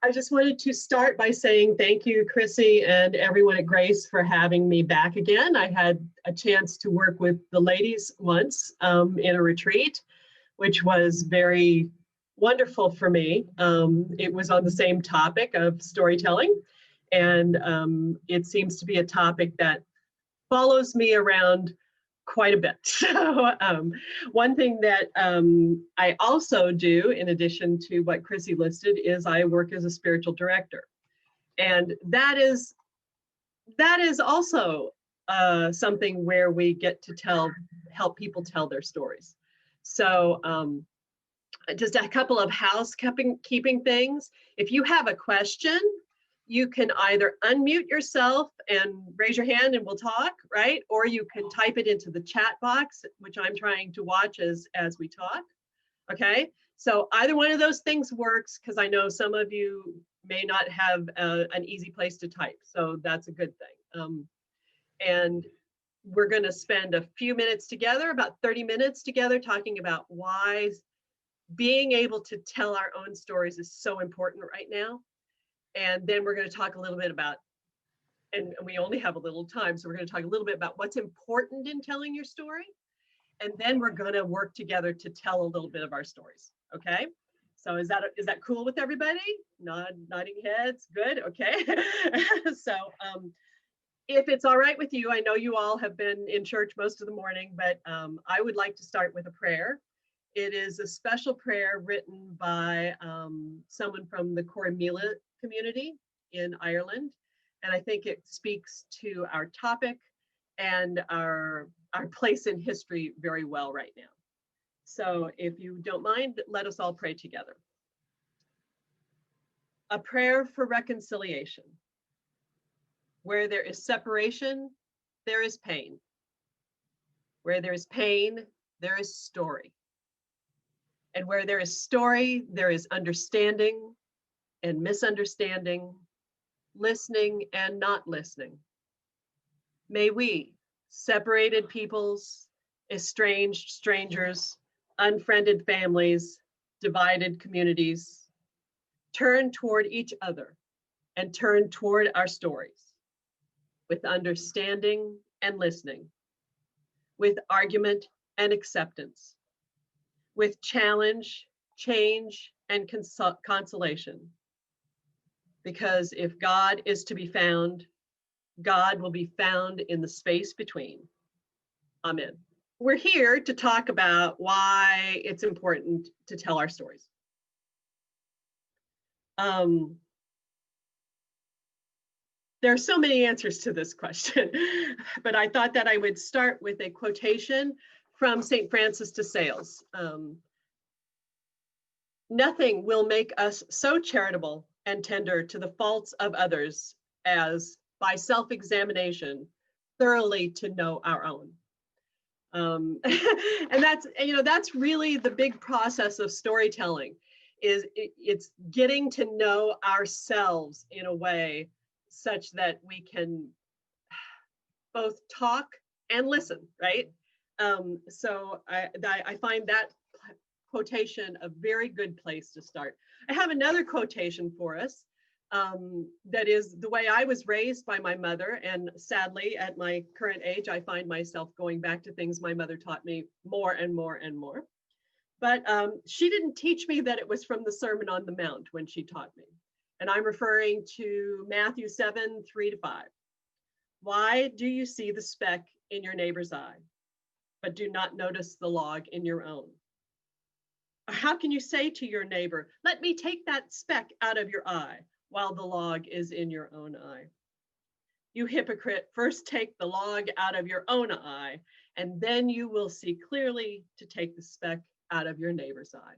I just wanted to start by saying thank you, Chrissy, and everyone at Grace for having me back again. I had a chance to work with the ladies once in a retreat, which was very wonderful for me. It was on the same topic of storytelling, and it seems to be a topic that follows me around quite a bit. So one thing that I also do, in addition to what Chrissy listed, is I work as a spiritual director. And that is also something where we get to help people tell their stories. So just a couple of housekeeping things. If you have a question, you can either unmute yourself and raise your hand and we'll talk, right? Or you can type it into the chat box, which I'm trying to watch as we talk, okay? So either one of those things works, because I know some of you may not have an easy place to type, so that's a good thing. And we're gonna spend a few minutes together, about 30 minutes together, talking about why being able to tell our own stories is so important right now. And then we're going to talk a little bit about, and we only have a little time, so we're going to talk a little bit about what's important in telling your story. And then we're going to work together to tell a little bit of our stories. Okay. So is that cool with everybody? Nodding heads. Good. Okay. So if it's all right with you, I know you all have been in church most of the morning, but I would like to start with a prayer. It is a special prayer written by someone from the Corrymeela community in Ireland. And I think it speaks to our topic and our place in history very well right now. So if you don't mind, let us all pray together. A prayer for reconciliation. Where there is separation, there is pain. Where there is pain, there is story. And where there is story, there is understanding and misunderstanding, listening and not listening. May we, separated peoples, estranged strangers, unfriended families, divided communities, turn toward each other and turn toward our stories with understanding and listening, with argument and acceptance, with challenge, change, and consolation. Because if God is to be found, God will be found in the space between. Amen. We're here to talk about why it's important to tell our stories. There are so many answers to this question, but I thought that I would start with a quotation from St. Francis de Sales. Nothing will make us so charitable and tender to the faults of others as, by self-examination, thoroughly to know our own. And that's really the big process of storytelling, is it's getting to know ourselves in a way such that we can both talk and listen, right? So I find that quotation a very good place to start. I have another quotation for us that is the way I was raised by my mother, and sadly at my current age I find myself going back to things my mother taught me more and more and more. But she didn't teach me that it was from the Sermon on the Mount when she taught me. And I'm referring to Matthew 7:3-5. Why do you see the speck in your neighbor's eye, but do not notice the log in your own? Or how can you say to your neighbor, let me take that speck out of your eye, while the log is in your own eye? You hypocrite, first take the log out of your own eye, and then you will see clearly to take the speck out of your neighbor's eye.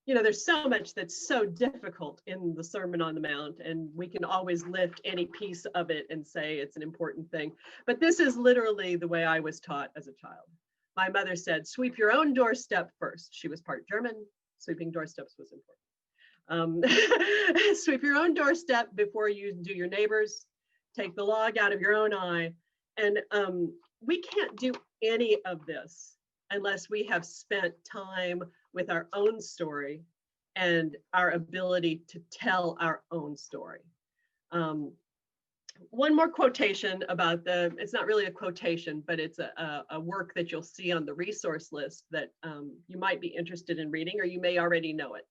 You know, there's so much that's so difficult in the Sermon on the Mount, and we can always lift any piece of it and say it's an important thing. But this is literally the way I was taught as a child. My mother said, sweep your own doorstep first. She was part German. Sweeping doorsteps was important. Sweep your own doorstep before you do your neighbor's. Take the log out of your own eye. And we can't do any of this unless we have spent time with our own story and our ability to tell our own story. One more quotation about it's not really a quotation, but it's a work that you'll see on the resource list that you might be interested in reading, or you may already know it.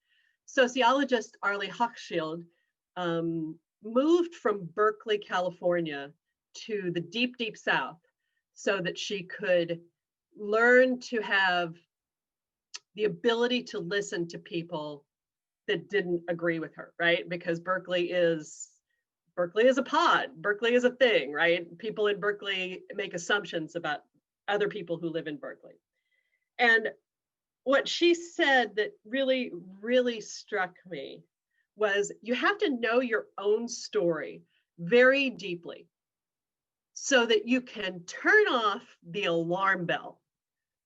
Sociologist Arlie Hochschild moved from Berkeley, California to the deep, deep South so that she could learn to have the ability to listen to people that didn't agree with her, right? Because Berkeley is a pod, Berkeley is a thing, right? People in Berkeley make assumptions about other people who live in Berkeley. And what she said that really, really struck me was you have to know your own story very deeply so that you can turn off the alarm bell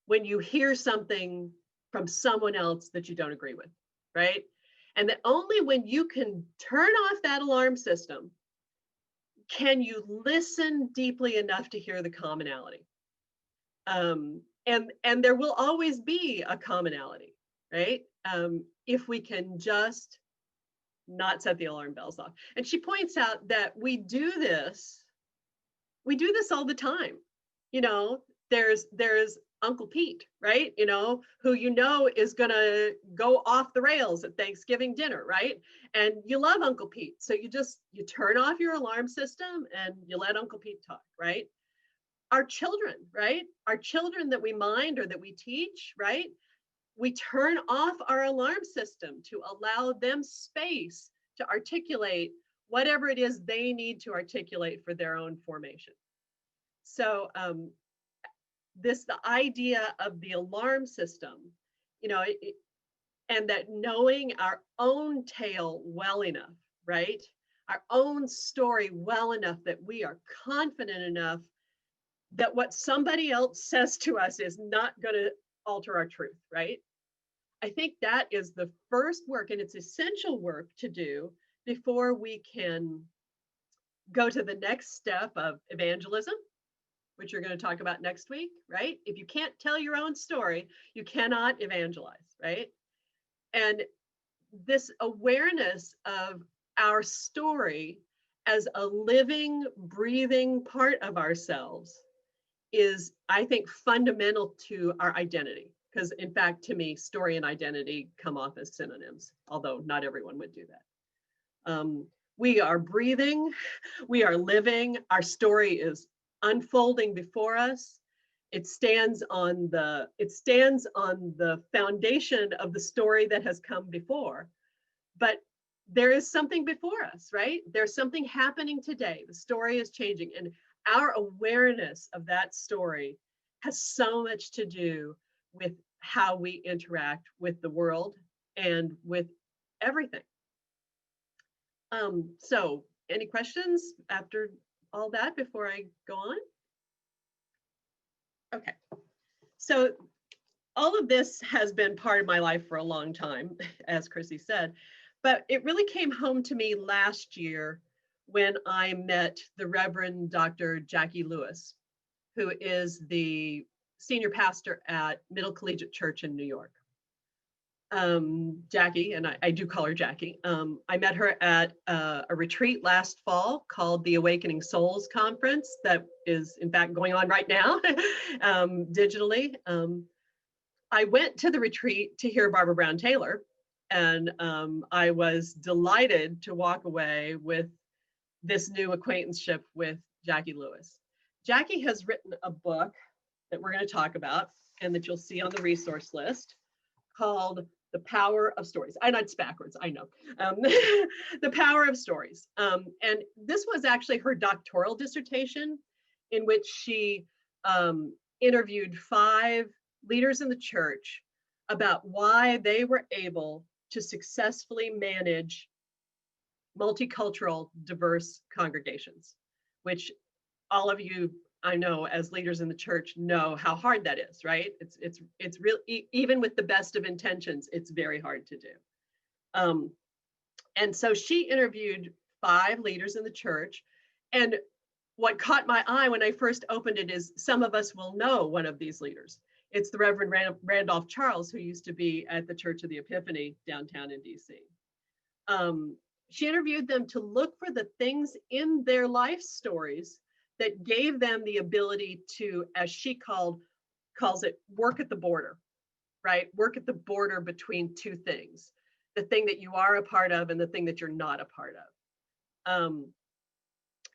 when you hear something from someone else that you don't agree with, right? And that only when you can turn off that alarm system can you listen deeply enough to hear the commonality. And there will always be a commonality, right? If we can just not set the alarm bells off. And she points out that we do this all the time. You know, there's Uncle Pete, right? You know, who is gonna go off the rails at Thanksgiving dinner, right? And you love Uncle Pete. So you turn off your alarm system and you let Uncle Pete talk, right? Our children, right? Our children that we mind or that we teach, right? We turn off our alarm system to allow them space to articulate whatever it is they need to articulate for their own formation. So the idea of the alarm system, and that knowing our own tale well enough, right? Our own story well enough that we are confident enough that what somebody else says to us is not going to alter our truth, right? I think that is the first work, and it's essential work to do before we can go to the next step of evangelism, which you're going to talk about next week, right? If you can't tell your own story, you cannot evangelize, right? And this awareness of our story as a living, breathing part of ourselves is, I think, fundamental to our identity. Because in fact, to me, story and identity come off as synonyms, although not everyone would do that. We are breathing, we are living, our story is unfolding before us. It stands on the foundation of the story that has come before. But there is something before us, right? There's something happening today. The story is changing. And our awareness of that story has so much to do with how we interact with the world and with everything. So any questions after all that before I go on? Okay, so all of this has been part of my life for a long time, as Chrissy said, but it really came home to me last year when I met the Reverend Dr. Jackie Lewis, who is the senior pastor at Middle Collegiate Church in New York. Jackie, and I do call her Jackie, I met her at a retreat last fall called the Awakening Souls Conference that is in fact going on right now digitally. I went to the retreat to hear Barbara Brown Taylor, and I was delighted to walk away with this new acquaintanceship with Jackie Lewis. Jackie has written a book that we're going to talk about and that you'll see on the resource list called The Power of Stories. I know it's backwards, I know. The Power of Stories. And this was actually her doctoral dissertation in which she interviewed 5 leaders in the church about why they were able to successfully manage multicultural, diverse congregations, which all of you, I know, as leaders in the church know how hard that is, right? It's real, even with the best of intentions, it's very hard to do. And so she interviewed 5 leaders in the church. And what caught my eye when I first opened it is some of us will know one of these leaders. It's the Reverend Randolph Charles, who used to be at the Church of the Epiphany downtown in DC. She interviewed them to look for the things in their life stories that gave them the ability to, as she calls it, work at the border, right? Work at the border between two things, the thing that you are a part of and the thing that you're not a part of.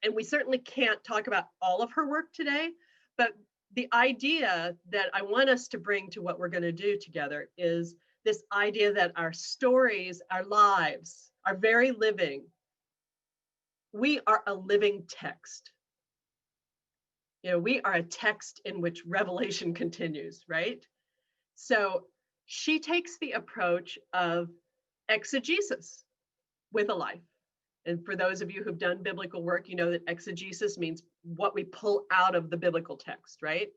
And we certainly can't talk about all of her work today, but the idea that I want us to bring to what we're going to do together is this idea that our stories, our lives, are very living. We are a living text. You know, we are a text in which revelation continues, right? So she takes the approach of exegesis with a life. And for those of you who've done biblical work, you know that exegesis means what we pull out of the biblical text, right?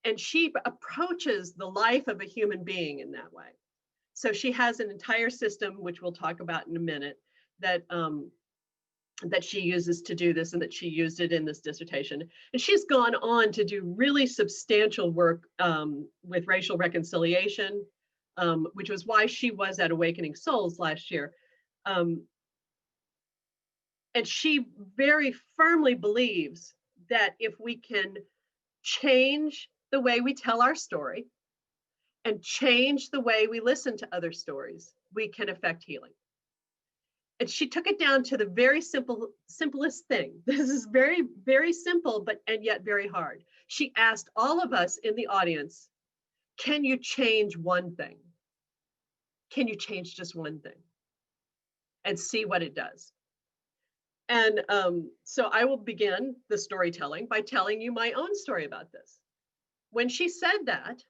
And she approaches the life of a human being in that way. So she has an entire system, which we'll talk about in a minute, that that she uses to do this, and that she used it in this dissertation. And she's gone on to do really substantial work with racial reconciliation, which was why she was at Awakening Souls last year. And she very firmly believes that if we can change the way we tell our story and change the way we listen to other stories, we can affect healing. And she took it down to the very simplest thing. This is very, very simple, and yet very hard. She asked all of us in the audience, can you change one thing? Can you change just one thing? And see what it does. And so I will begin the storytelling by telling you my own story about this. When she said that,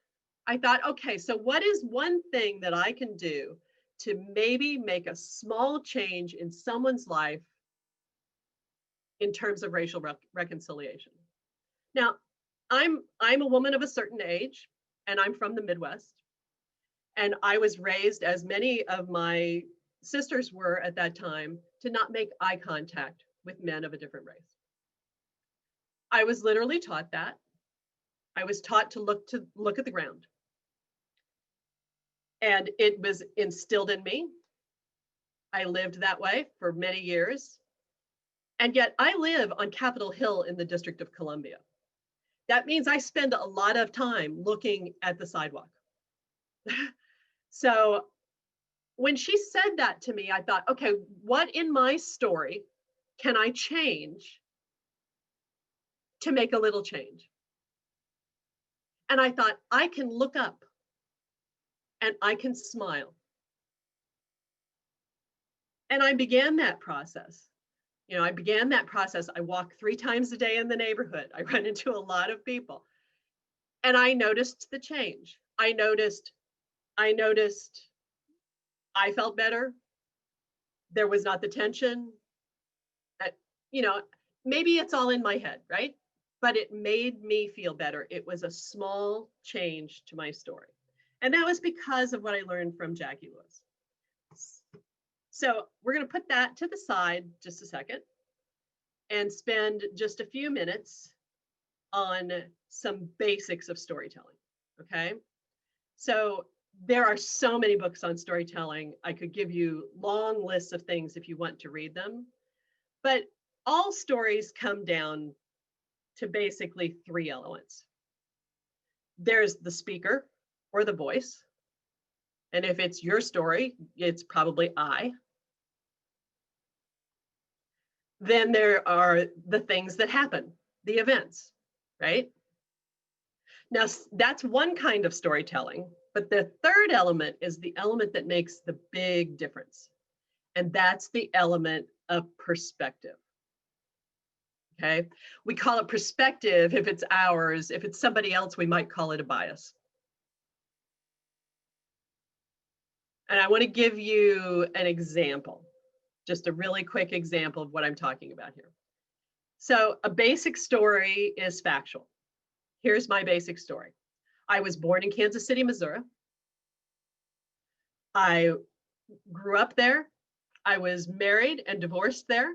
I thought, okay, so what is one thing that I can do to maybe make a small change in someone's life in terms of racial reconciliation? Now, I'm a woman of a certain age, and I'm from the Midwest. And I was raised, as many of my sisters were at that time, to not make eye contact with men of a different race. I was literally taught that. I was taught to look at the ground. And it was instilled in me. I lived that way for many years. And yet I live on Capitol Hill in the District of Columbia. That means I spend a lot of time looking at the sidewalk. So when she said that to me, I thought, okay, what in my story can I change to make a little change? And I thought, I can look up and I can smile. And I began that process. You know, I began that process. I walk 3 times a day in the neighborhood. I run into a lot of people. And I noticed the change. I noticed I felt better. There was not the tension. You know, maybe it's all in my head, right? But it made me feel better. It was a small change to my story. And that was because of what I learned from Jackie Lewis. So we're going to put that to the side just a second and spend just a few minutes on some basics of storytelling, okay? So there are so many books on storytelling. I could give you long lists of things if you want to read them, but all stories come down to basically 3 elements. There's the speaker or the voice. And if it's your story, it's probably I. Then there are the things that happen, the events, right? Now, that's one kind of storytelling, but the third element is the element that makes the big difference. And that's the element of perspective. Okay, we call it perspective if it's ours. If it's somebody else, we might call it a bias. And I want to give you an example, just a really quick example of what I'm talking about here. So a basic story is factual. Here's my basic story. I was born in Kansas City, Missouri. I grew up there. I was married and divorced there.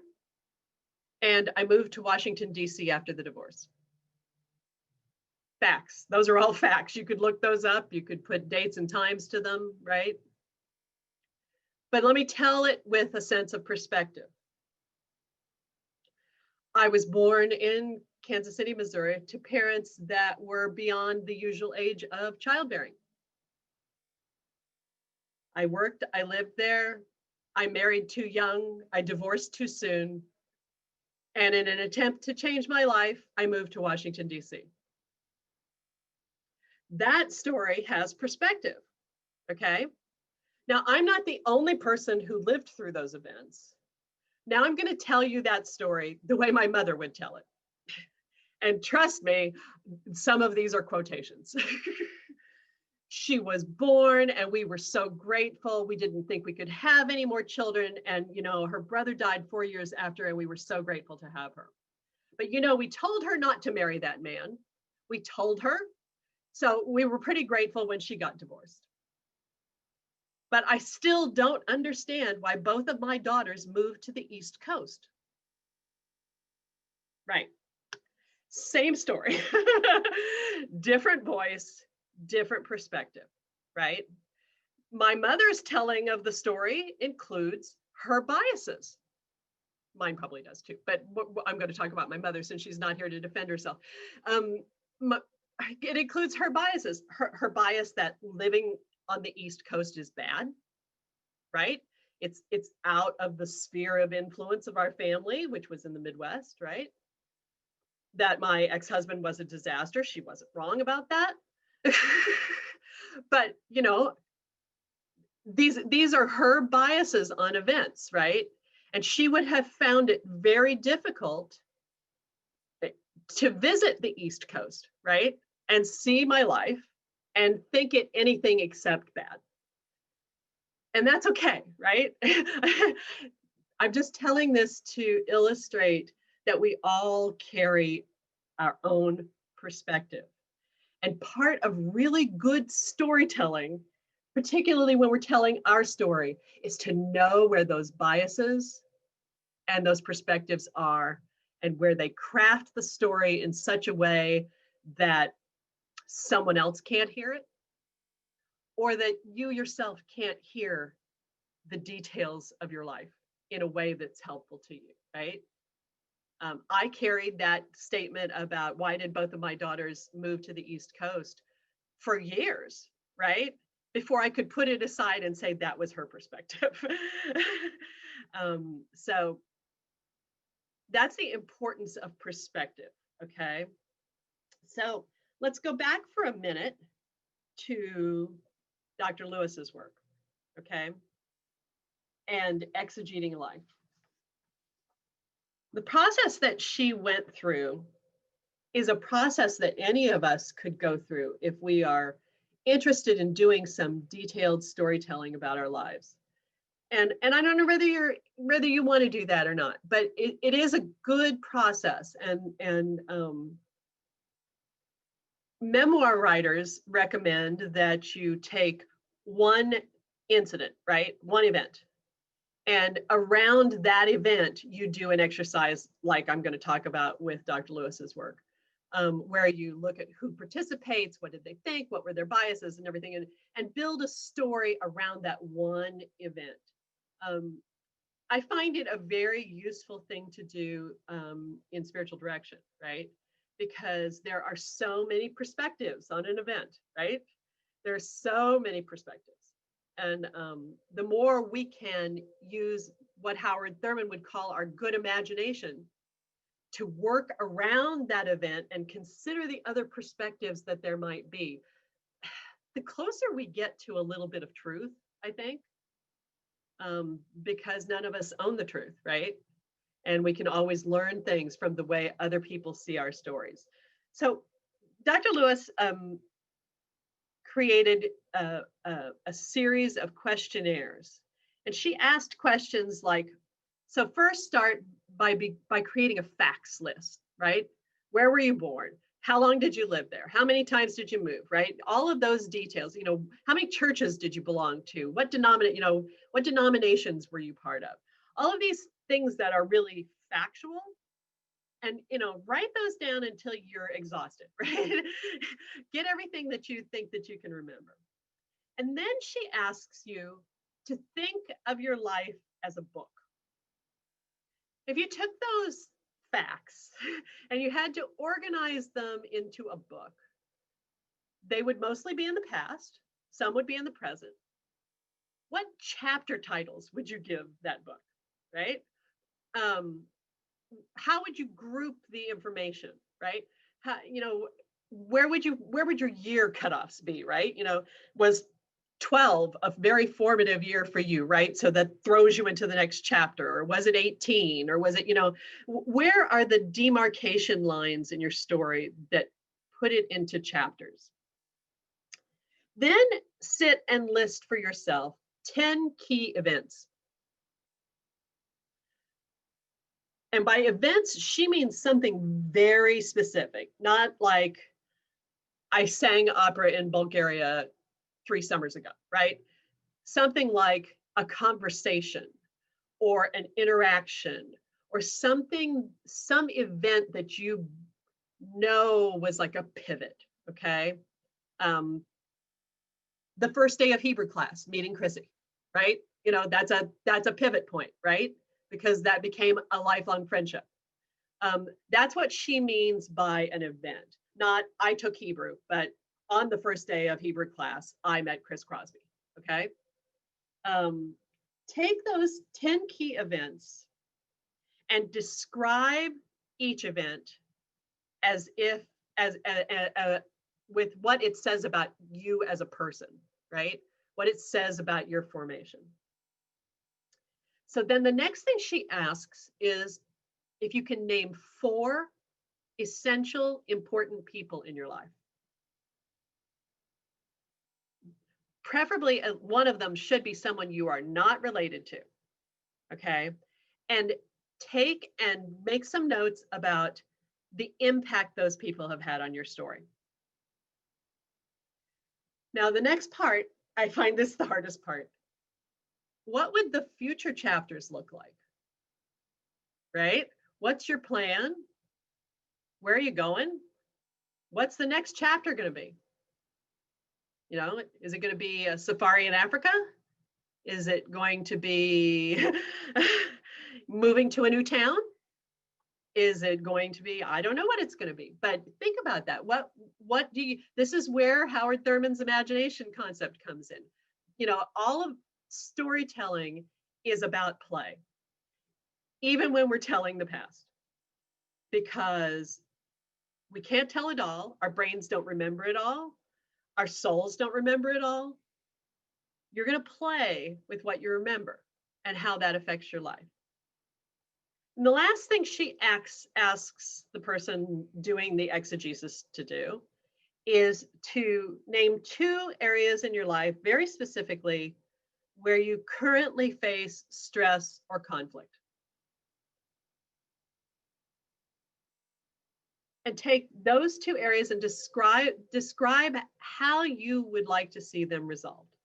And I moved to Washington, D.C. after the divorce. facts. Those are all facts. You could look those up. You could put dates and times to them, right? But let me tell it with a sense of perspective. I was born in Kansas City, Missouri, to parents that were beyond the usual age of childbearing. I worked, I lived there, I married too young, I divorced too soon, and in an attempt to change my life, I moved to Washington, D.C. That story has perspective, okay? Now, I'm not the only person who lived through those events. Now I'm going to tell you that story the way my mother would tell it. And trust me, some of these are quotations. She was born and we were so grateful. We didn't think we could have any more children. And, you know, her brother died 4 years after, and we were so grateful to have her. But, you know, we told her not to marry that man. We told her. So we were pretty grateful when she got divorced. But I still don't understand why both of my daughters moved to the East Coast. Right. Same story. Different voice, different perspective, right? My mother's telling of the story includes her biases. Mine probably does too, but I'm going to talk about my mother since she's not here to defend herself. It includes her biases, her bias that living on the East Coast is bad, right? It's out of the sphere of influence of our family, which was in the Midwest, right? That my ex-husband was a disaster. She wasn't wrong about that. But, you know, these are her biases on events, right? And she would have found it very difficult to visit the East Coast, right? And see my life and think it anything except bad. And that's okay, right? I'm just telling this to illustrate that we all carry our own perspective. And part of really good storytelling, particularly when we're telling our story, is to know where those biases and those perspectives are and where they craft the story in such a way that someone else can't hear it, or that you yourself can't hear the details of your life in a way that's helpful to you, right? I carried that statement about why did both of my daughters move to the East Coast for years, right? Before I could put it aside and say that was her perspective. So that's the importance of perspective, okay? So let's go back for a minute to Dr. Lewis's work, okay? And exegeting life. The process that she went through is a process that any of us could go through if we are interested in doing some detailed storytelling about our lives. And I don't know whether you want to do that or not, but it is a good process. And memoir writers recommend that you take one incident, right? One event. And around that event, you do an exercise like I'm going to talk about with Dr. Lewis's work, where you look at who participates, what did they think, what were their biases and everything, and build a story around that one event. I find it a very useful thing to do in spiritual direction, right? Because there are so many perspectives on an event, right? There are so many perspectives. And the more we can use what Howard Thurman would call our good imagination to work around that event and consider the other perspectives that there might be, the closer we get to a little bit of truth, I think, because none of us own the truth, right? And we can always learn things from the way other people see our stories. So Dr. Lewis created a series of questionnaires. And she asked questions like, so first start by creating a facts list, right? Where were you born? How long did you live there? How many times did you move, right? All of those details, you know, how many churches did you belong to? What denominations were you part of? All of these things that are really factual. And, write those down until you're exhausted, right? Get everything that you think that you can remember. And then she asks you to think of your life as a book. If you took those facts and you had to organize them into a book, they would mostly be in the past, some would be in the present. What chapter titles would you give that book, right? How would you group the information, right? How, where would your year cutoffs be, right? Was 12 a very formative year for you, right? So that throws you into the next chapter, or was it 18, or was it, where are the demarcation lines in your story that put it into chapters? Then sit and list for yourself 10 key events. And by events, she means something very specific, not like I sang opera in Bulgaria 3 summers ago, right? Something like a conversation or an interaction or some event that you know was like a pivot, okay? The first day of Hebrew class, meeting Chrissy, right? That's a pivot point, right? Because that became a lifelong friendship. That's what she means by an event. Not I took Hebrew, but on the first day of Hebrew class, I met Chris Crosby, okay? Take those 10 key events and describe each event as if, with what it says about you as a person, right? What it says about your formation. So then the next thing she asks is if you can name 4 essential, important people in your life. Preferably, one of them should be someone you are not related to, okay? And take and make some notes about the impact those people have had on your story. Now, the next part, I find this the hardest part. What would the future chapters look like? Right? What's your plan? Where are you going? What's the next chapter going to be? Is it going to be a safari in Africa? Is it going to be moving to a new town? Is it going to be, I don't know what it's going to be, but think about that. What do you, this is where Howard Thurman's imagination concept comes in. All of storytelling is about play, even when we're telling the past, because we can't tell it all. Our brains don't remember it all. Our souls don't remember it all. You're going to play with what you remember and how that affects your life. And the last thing she asks the person doing the exegesis to do is to name 2 areas in your life very specifically where you currently face stress or conflict. And take those 2 areas and describe how you would like to see them resolved.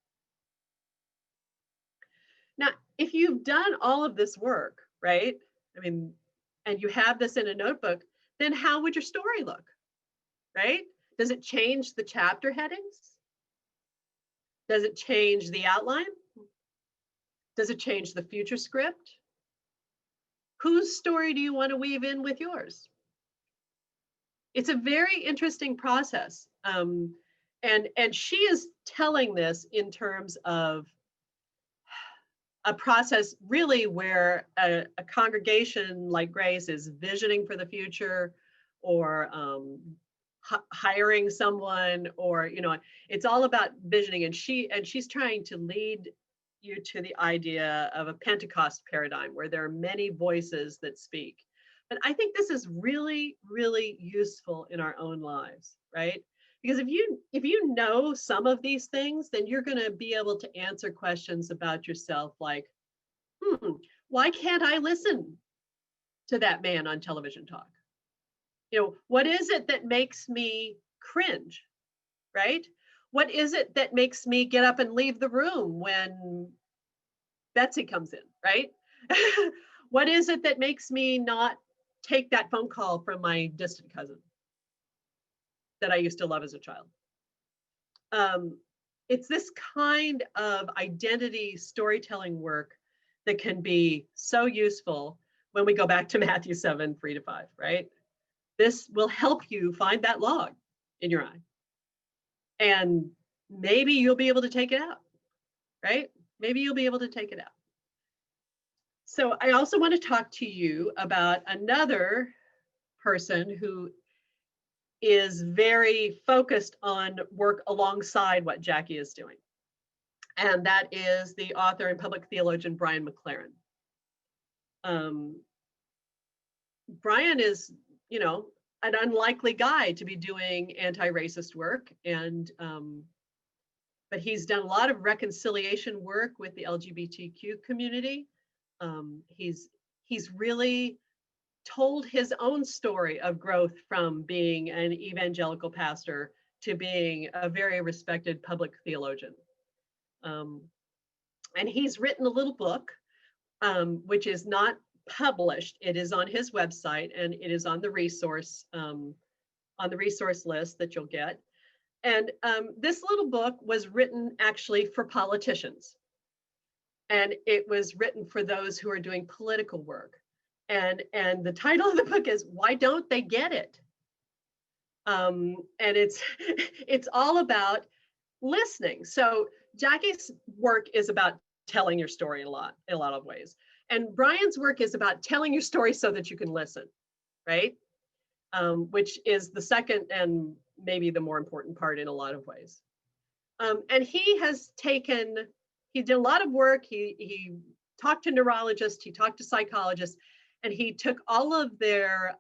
Now, if you've done all of this work, right? And you have this in a notebook, then how would your story look, right? Does it change the chapter headings? Does it change the outline? Does it change the future script? Whose story do you want to weave in with yours? It's a very interesting process. And she is telling this in terms of a process really where a congregation like Grace is visioning for the future, or hiring someone, or it's all about visioning, and she's trying to lead you to the idea of a Pentecost paradigm where there are many voices that speak. But I think this is really, really useful in our own lives, right? Because if you know some of these things, then you're going to be able to answer questions about yourself like, why can't I listen to that man on television talk? What is it that makes me cringe, right? What is it that makes me get up and leave the room when Betsy comes in, right? What is it that makes me not take that phone call from my distant cousin that I used to love as a child. It's this kind of identity storytelling work that can be so useful when we go back to Matthew 7, 3-5, right? This will help you find that log in your eye. And maybe you'll be able to take it out, right? Maybe you'll be able to take it out. So I also want to talk to you about another person who is very focused on work alongside what Jackie is doing. And that is the author and public theologian, Brian McLaren. Brian is, an unlikely guy to be doing anti-racist work, but he's done a lot of reconciliation work with the LGBTQ community. He's really told his own story of growth from being an evangelical pastor to being a very respected public theologian. And he's written a little book, which is not published. It is on his website, and it is on the resource list that you'll get. And this little book was written actually for politicians. And it was written for those who are doing political work. And the title of the book is "Why Don't They Get It?" And it's all about listening. So Jackie's work is about telling your story in a lot of ways. And Brian's work is about telling your story so that you can listen, right? Which is the second and maybe the more important part in a lot of ways. And he did a lot of work. He talked to neurologists, he talked to psychologists, and he took all of their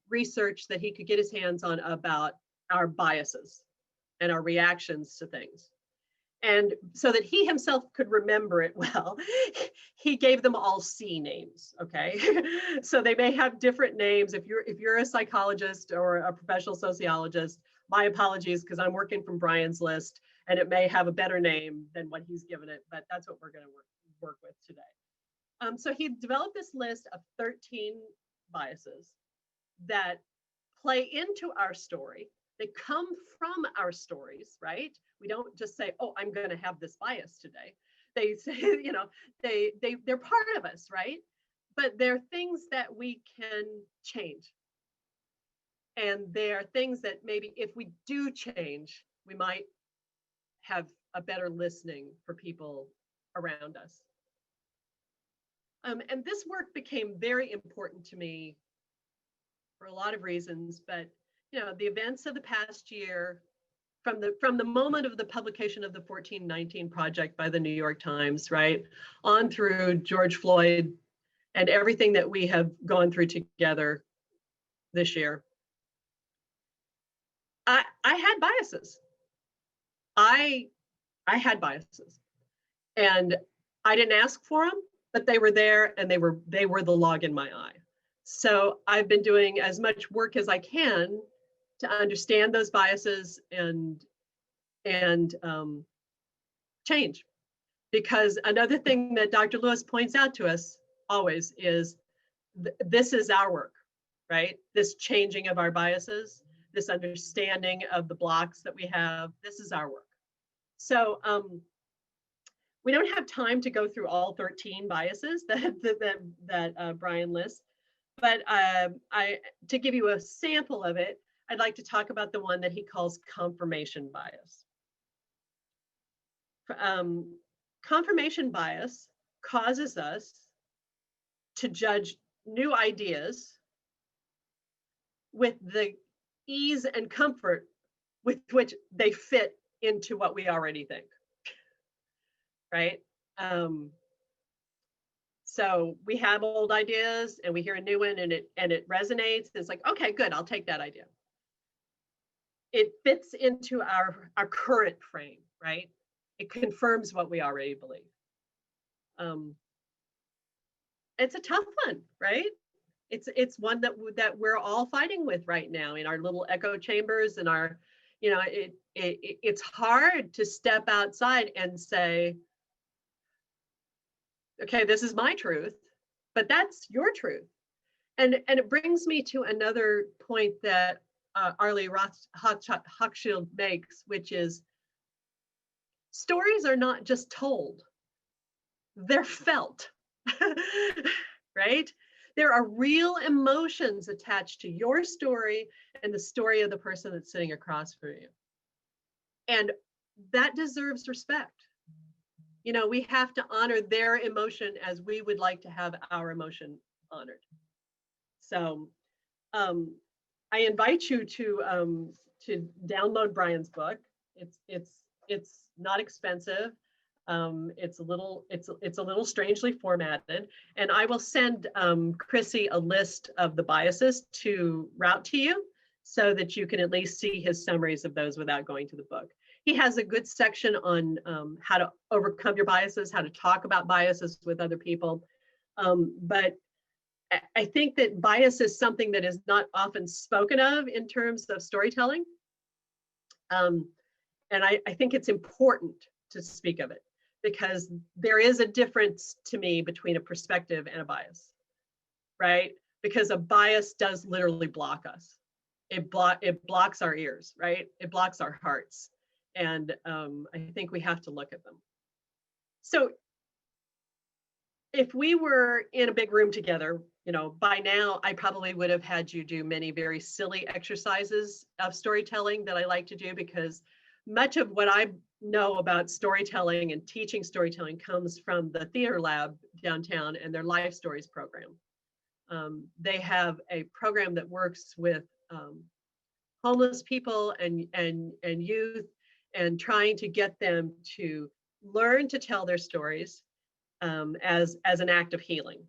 research that he could get his hands on about our biases and our reactions to things. And so that he himself could remember it well, he gave them all C names, okay? So they may have different names. If you're a psychologist or a professional sociologist, my apologies, because I'm working from Brian's list, and it may have a better name than what he's given it, but that's what we're going to work with today. So he developed this list of 13 biases that play into our story. They come from our stories, right? We don't just say, "Oh, I'm going to have this bias today." They say, they're part of us, right? But they're things that we can change. And they're things that maybe if we do change, we might have a better listening for people around us. And this work became very important to me for a lot of reasons, but the events of the past year, from the moment of the publication of the 1419 Project by the New York Times, right, on through George Floyd and everything that we have gone through together this year, I had biases. I had biases, and I didn't ask for them, but they were there, and they were the log in my eye. So I've been doing as much work as I can to understand those biases and change. Because another thing that Dr. Lewis points out to us always is this is our work, right? This changing of our biases, this understanding of the blocks that we have, this is our work. So we don't have time to go through all 13 biases that Brian lists, but to give you a sample of it, I'd like to talk about the one that he calls confirmation bias. Confirmation bias causes us to judge new ideas with the ease and comfort with which they fit into what we already think, right? So we have old ideas and we hear a new one and it resonates. It's like, okay, good, I'll take that idea. It fits into our current frame, right? It confirms what we already believe. It's a tough one, right? It's one that we're all fighting with right now in our little echo chambers and our, it's hard to step outside and say, okay, this is my truth, but that's your truth. And it brings me to another point that Arlie Hochschild makes, which is stories are not just told, they're felt, right? There are real emotions attached to your story and the story of the person that's sitting across from you. And that deserves respect. You know, we have to honor their emotion as we would like to have our emotion honored. So I invite you to download Brian's book. It's not expensive. It's a little strangely formatted, and I will send Chrissy a list of the biases to route to you so that you can at least see his summaries of those without going to the book. He has a good section on how to overcome your biases, how to talk about biases with other people. But I think that bias is something that is not often spoken of in terms of storytelling. And I think it's important to speak of it because there is a difference to me between a perspective and a bias, right? Because a bias does literally block us. It blocks our ears, right? It blocks our hearts. And I think we have to look at them. So if we were in a big room together, you know, by now I probably would have had you do many very silly exercises of storytelling that I like to do, because much of what I know about storytelling and teaching storytelling comes from the theater lab downtown and their Life Stories program. They have a program that works with homeless people and youth, and trying to get them to learn to tell their stories as an act of healing.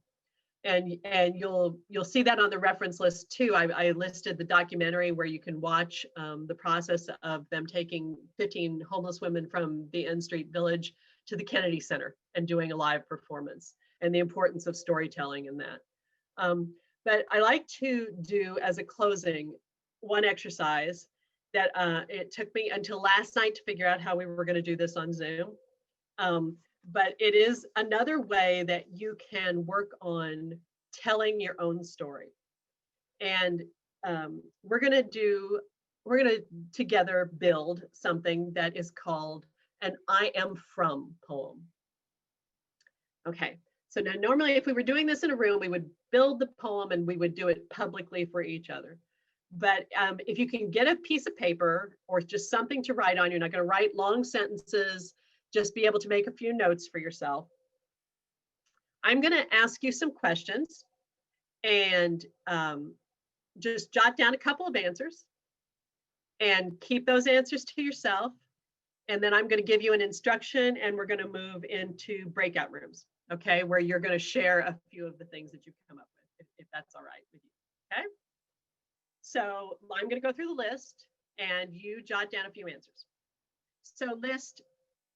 And you'll see that on the reference list too. I listed the documentary where you can watch the process of them taking 15 homeless women from the N Street Village to the Kennedy Center and doing a live performance, and the importance of storytelling in that. But I like to do as a closing one exercise that it took me until last night to figure out how we were going to do this on Zoom. But it is another way that you can work on telling your own story. And we're going to together build something that is called an I am from poem. Okay, so now normally if we were doing this in a room, we would build the poem and we would do it publicly for each other. But if you can get a piece of paper or just something to write on, you're not going to write long sentences, just be able to make a few notes for yourself. I'm going to ask you some questions and just jot down a couple of answers and keep those answers to yourself. And then I'm going to give you an instruction and we're going to move into breakout rooms, okay, where you're going to share a few of the things that you've come up with, if that's all right with you, okay? So I'm going to go through the list and you jot down a few answers. So list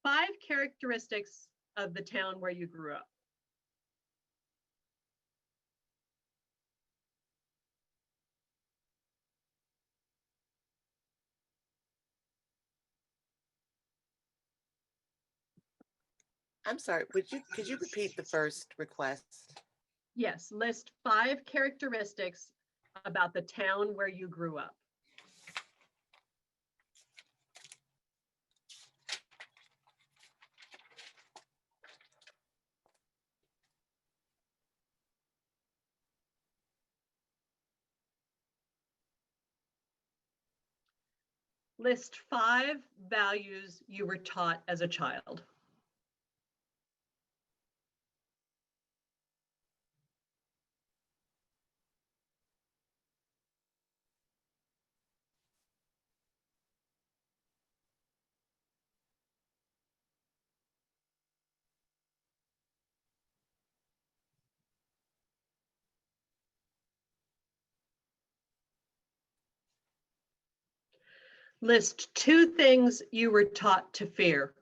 5 characteristics of the town where you grew up. I'm sorry, could you repeat the first request? Yes, list 5 characteristics about the town where you grew up. List 5 values you were taught as a child. List 2 things you were taught to fear.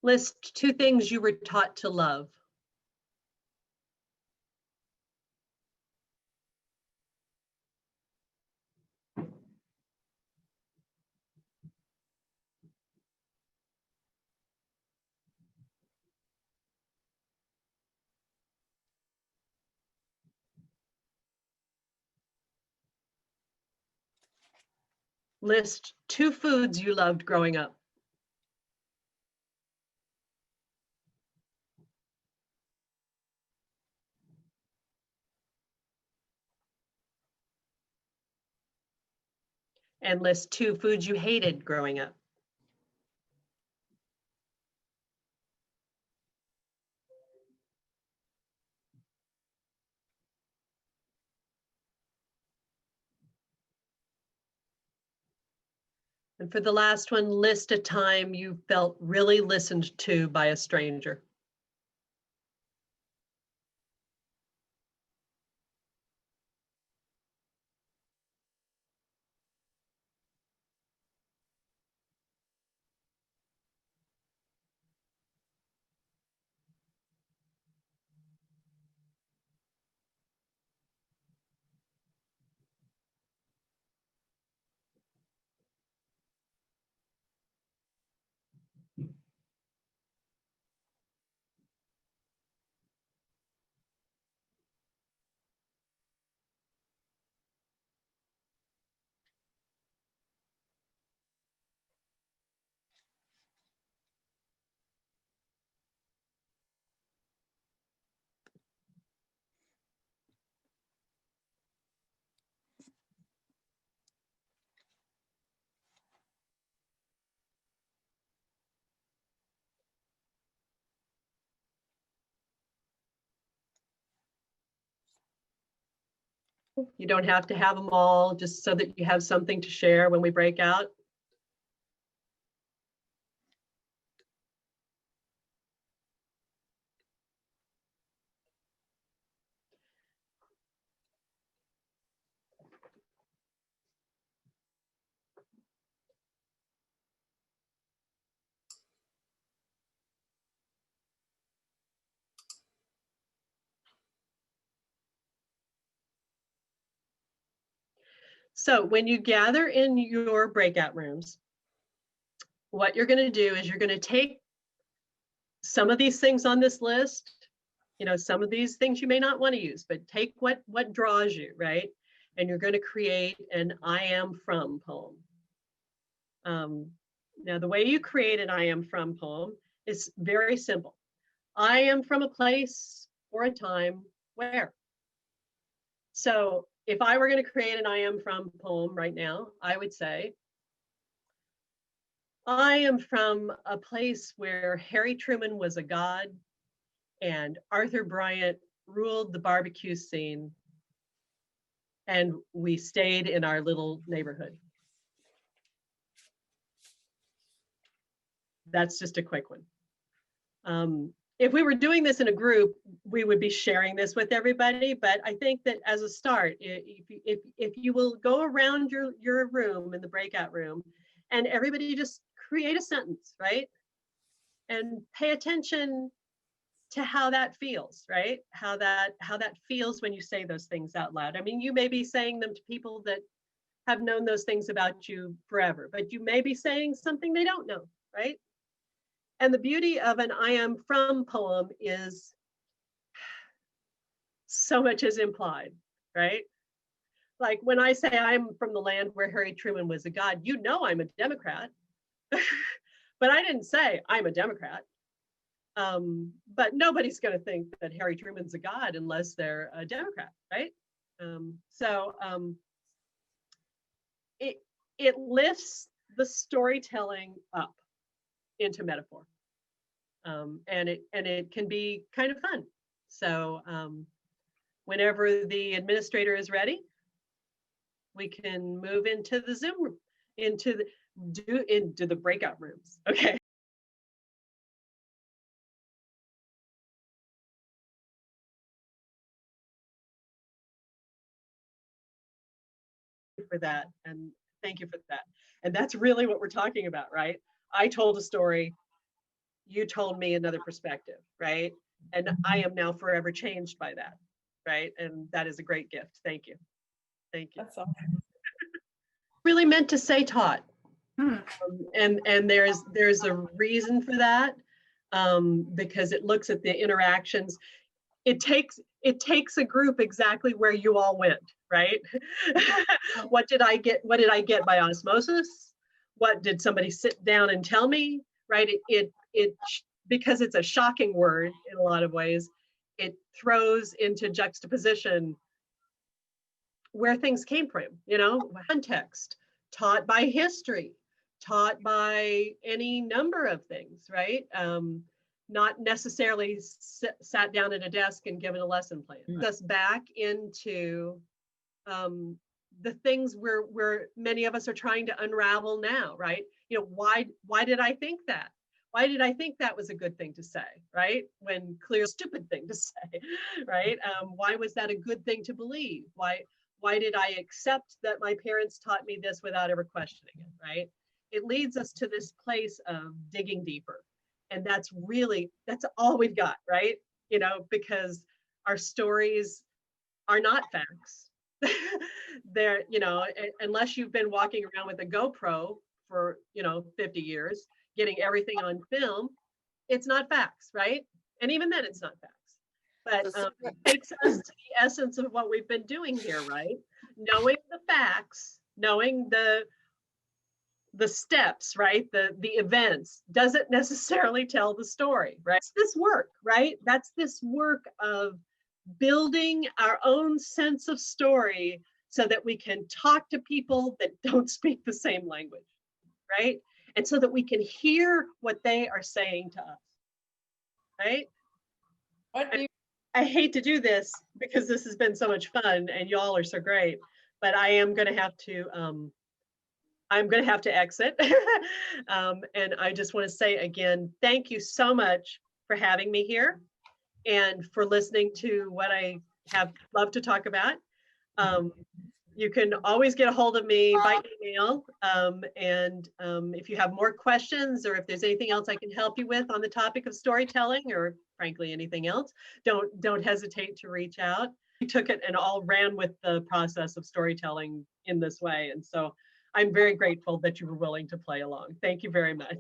List 2 things you were taught to love. List 2 foods you loved growing up. And list 2 foods you hated growing up. And for the last one, list a time you felt really listened to by a stranger. You don't have to have them all, just so that you have something to share when we break out. So when you gather in your breakout rooms, what you're going to do is you're going to take some of these things on this list, some of these things you may not want to use, but take what draws you, right? And you're going to create an I am from poem. Now, the way you create an I am from poem is very simple. I am from a place or a time where. So if I were going to create an I am from poem right now, I would say, I am from a place where Harry Truman was a god and Arthur Bryant ruled the barbecue scene, and we stayed in our little neighborhood. That's just a quick one. If we were doing this in a group, we would be sharing this with everybody, but I think that as a start, if you will go around your room in the breakout room and everybody just create a sentence, right? And pay attention to how that feels, right? How that feels when you say those things out loud. I mean, you may be saying them to people that have known those things about you forever, but you may be saying something they don't know, right? And the beauty of an I am from poem is so much is implied, right? Like when I say I'm from the land where Harry Truman was a god, I'm a Democrat, but I didn't say I'm a Democrat. But nobody's going to think that Harry Truman's a god unless they're a Democrat, right? It lifts the storytelling up into metaphor, and it can be kind of fun. So whenever the administrator is ready, we can move into the Zoom, into the breakout rooms. Okay. For that, and thank you for that. And that's really what we're talking about, right? I told a story, you told me another perspective, right? And I am now forever changed by that, right? And that is a great gift. Thank you. Thank you. That's awesome. Really meant to say taught. And there's a reason for that, because it looks at the interactions. it takes a group exactly where you all went, right? What did I get by osmosis? What did somebody sit down and tell me, right? It because it's a shocking word in a lot of ways, it throws into juxtaposition where things came from, context, taught by history, taught by any number of things, right? Not necessarily sat down at a desk and given a lesson plan. Us back into the things where many of us are trying to unravel now, right? Why did I think that? Why did I think that was a good thing to say, right? When clear stupid thing to say, right? Why was that a good thing to believe? Why did I accept that my parents taught me this without ever questioning it, right? It leads us to this place of digging deeper. And that's all we've got, right? Because our stories are not facts. They're, unless you've been walking around with a GoPro for, 50 years, getting everything on film, it's not facts, right? And even then it's not facts. But it takes us to the essence of what we've been doing here, right? Knowing the facts, knowing the steps, right? The events doesn't necessarily tell the story, right? It's this work, right? That's this work of building our own sense of story so that we can talk to people that don't speak the same language, right? And so that we can hear what they are saying to us, right? I hate to do this because this has been so much fun and y'all are so great, but I am going to have to exit. And I just want to say again, thank you so much for having me here and for listening to what I have loved to talk about. You can always get a hold of me by email. And if you have more questions or if there's anything else I can help you with on the topic of storytelling or frankly anything else, don't hesitate to reach out. We took it and all ran with the process of storytelling in this way. And so I'm very grateful that you were willing to play along. Thank you very much.